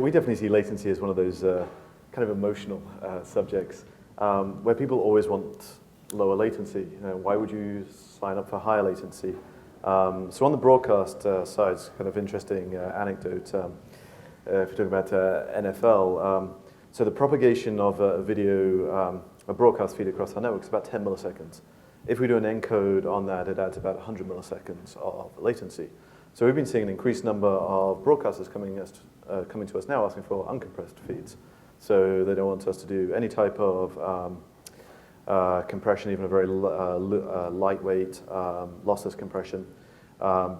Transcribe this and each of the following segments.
we definitely see latency as one of those kind of emotional subjects where people always want lower latency. You know, why would you sign up for higher latency? So on the broadcast side, it's kind of interesting anecdote. If you're talking about NFL, so the propagation of a video, a broadcast feed across our network is about 10 milliseconds. If we do an encode on that, it adds about 100 milliseconds of latency. So we've been seeing an increased number of broadcasters coming to us now asking for uncompressed feeds. So they don't want us to do any type of compression, even a very lightweight, lossless compression,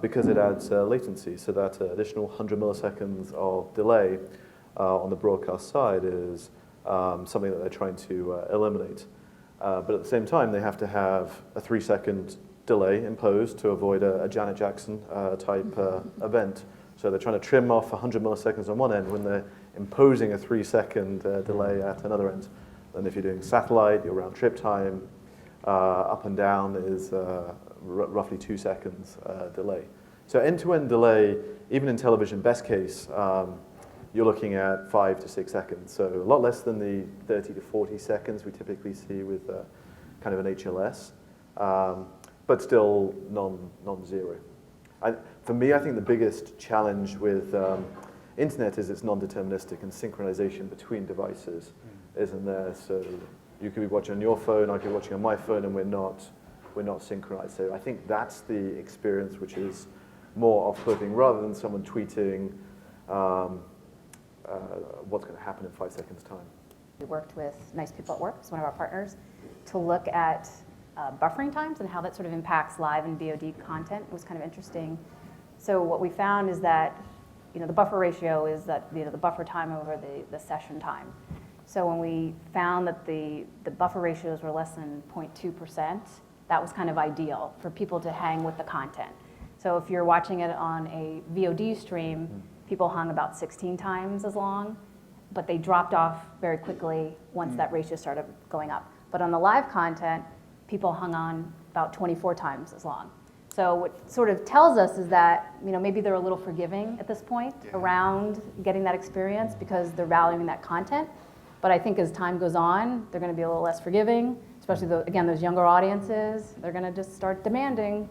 because it adds latency. So that additional 100 milliseconds of delay on the broadcast side is something that they're trying to eliminate. But at the same time, they have to have a 3-second delay imposed to avoid a Janet Jackson type event. So they're trying to trim off 100 milliseconds on one end when they're imposing a 3-second delay at another end. And if you're doing satellite, your round trip time up and down is roughly 2 seconds delay. So end-to-end delay, even in television, best case, you're looking at 5 to 6 seconds. So a lot less than the 30 to 40 seconds we typically see with kind of an HLS, but still non-zero. For me, I think the biggest challenge with internet is it's non-deterministic, and synchronization between devices isn't there. So you could be watching on your phone, I could be watching on my phone, and we're not synchronized. So I think that's the experience which is more off-putting, rather than someone tweeting what's going to happen in 5 seconds' time. We worked with Nice People at Work, it's one of our partners, to look at buffering times and how that sort of impacts live and VOD content. It was kind of interesting. So what we found is that, you know, the buffer ratio is that, you know, the buffer time over the session time. So when we found that the buffer ratios were less than 0.2%, that was kind of ideal for people to hang with the content. So if you're watching it on a VOD stream, people hung about 16 times as long, but they dropped off very quickly once that ratio started going up. But on the live content, people hung on about 24 times as long. So what sort of tells us is that, you know, maybe they're a little forgiving at this point around getting that experience because they're valuing that content. But I think as time goes on, they're going to be a little less forgiving, especially, again, those younger audiences. They're going to just start demanding.